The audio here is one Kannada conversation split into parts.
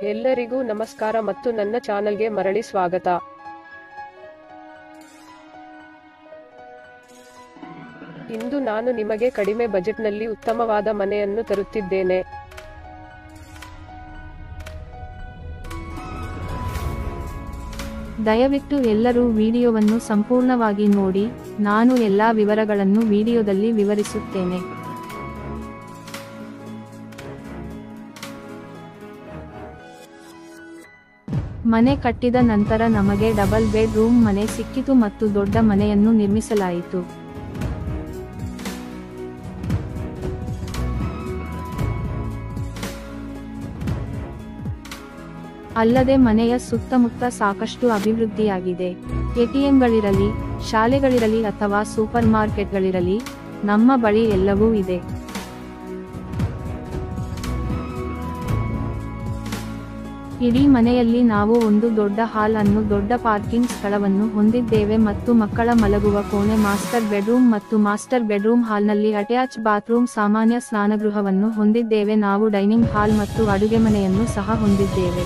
ಎಲ್ಲರಿಗೂ ನಮಸ್ಕಾರ ಮತ್ತು ನನ್ನ ಚಾನಲ್ಗೆ ಮರಳಿ ಸ್ವಾಗತ. ಇಂದು ನಾನು ನಿಮಗೆ ಕಡಿಮೆ ಬಜೆಟ್ನಲ್ಲಿ ಉತ್ತಮವಾದ ಮನೆಯನ್ನು ತರುತ್ತಿದ್ದೇನೆ. ದಯವಿಟ್ಟು ಎಲ್ಲರೂ ವಿಡಿಯೋವನ್ನು ಸಂಪೂರ್ಣವಾಗಿ ನೋಡಿ, ನಾನು ಎಲ್ಲಾ ವಿವರಗಳನ್ನು ವಿಡಿಯೋದಲ್ಲಿ ವಿವರಿಸುತ್ತೇನೆ. ಮನೆ ಕಟ್ಟಿದ ನಂತರ ನಮಗೆ ಡಬಲ್ ಬೆಡ್ ರೂಮ್ ಮನೆ ಸಿಕ್ಕಿತು ಮತ್ತು ದೊಡ್ಡ ಮನೆಯನ್ನು ನಿರ್ಮಿಸಲಾಯಿತು. ಅಲ್ಲದೆ ಮನೆಯ ಸುತ್ತಮುತ್ತ ಸಾಕಷ್ಟು ಅಭಿವೃದ್ಧಿಯಾಗಿದೆ. ಎಟಿಎಂಗಳಿರಲಿ, ಶಾಲೆಗಳಿರಲಿ ಅಥವಾ ಸೂಪರ್ ಮಾರ್ಕೆಟ್ಗಳಿರಲಿ, ನಮ್ಮ ಬಳಿ ಎಲ್ಲವೂ ಇದೆ. ಇಡೀ ಮನೆಯಲ್ಲಿ ನಾವು ಒಂದು ದೊಡ್ಡ ಹಾಲ್ ಅನ್ನು, ದೊಡ್ಡ ಪಾರ್ಕಿಂಗ್ ಸ್ಥಳವನ್ನು ಹೊಂದಿದ್ದೇವೆ ಮತ್ತು ಮಕ್ಕಳ ಮಲಗುವ ಕೋಣೆ, ಮಾಸ್ಟರ್ ಬೆಡ್ರೂಮ್ ಮತ್ತು ಮಾಸ್ಟರ್ ಬೆಡ್ರೂಮ್ ಹಾಲ್ನಲ್ಲಿ ಅಟ್ಯಾಚ್ ಬಾತ್ರೂಮ್, ಸಾಮಾನ್ಯ ಸ್ನಾನಗೃಹವನ್ನು ಹೊಂದಿದ್ದೇವೆ. ನಾವು ಡೈನಿಂಗ್ ಹಾಲ್ ಮತ್ತು ಅಡುಗೆಮನೆಯನ್ನು ಸಹ ಹೊಂದಿದ್ದೇವೆ.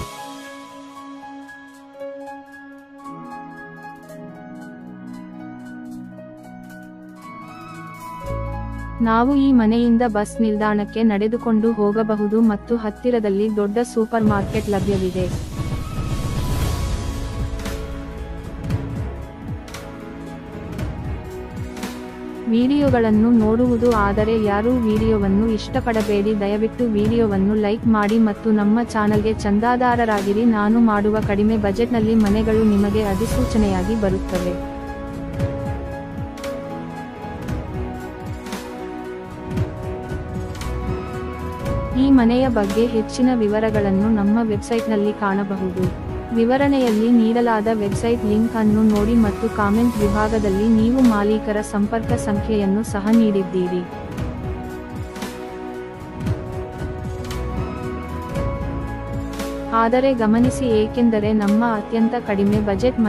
ನಾವು ಈ ಮನೆಯಿಂದ ಬಸ್ ನಿಲ್ದಾಣಕ್ಕೆ ನಡೆದುಕೊಂಡು ಹೋಗಬಹುದು ಮತ್ತು ಹತ್ತಿರದಲ್ಲಿ ದೊಡ್ಡ ಸೂಪರ್ ಮಾರ್ಕೆಟ್ ಲಭ್ಯವಿದೆ. ವಿಡಿಯೋಗಳನ್ನು ನೋಡುವುದು ಆದರೆ ಯಾರೂ ವಿಡಿಯೋವನ್ನು ಇಷ್ಟಪಡಬೇಡಿ. ದಯವಿಟ್ಟು ವಿಡಿಯೋವನ್ನು ಲೈಕ್ ಮಾಡಿ ಮತ್ತು ನಮ್ಮ ಚಾನಲ್ಗೆ ಚಂದಾದಾರರಾಗಿರಿ. ನಾನು ಮಾಡುವ ಕಡಿಮೆ ಬಜೆಟ್ನಲ್ಲಿ ಮನೆಗಳು ನಿಮಗೆ ಅಧಿಸೂಚನೆಯಾಗಿ ಬರುತ್ತವೆ. ಈ ಮನೆಯ ಬಗ್ಗೆ ಹೆಚ್ಚಿನ ವಿವರಗಳನ್ನು ನಮ್ಮ ವೆಬ್ಸೈಟ್ನಲ್ಲಿ ಕಾಣಬಹುದು. ವಿವರಣೆಯಲ್ಲಿ ನೀಡಲಾದ ವೆಬ್ಸೈಟ್ ಲಿಂಕ್ ಅನ್ನು ನೋಡಿ ಮತ್ತು ಕಾಮೆಂಟ್ ವಿಭಾಗದಲ್ಲಿ ನೀವು ಮಾಲೀಕರ ಸಂಪರ್ಕ ಸಂಖ್ಯೆಯನ್ನು ಸಹ ನೀಡಿದ್ದೀರಿ. ಆದರೆ ಗಮನಿಸಿ, ಏಕೆಂದರೆ ನಮ್ಮ ಅತ್ಯಂತ ಕಡಿಮೆ ಬಜೆಟ್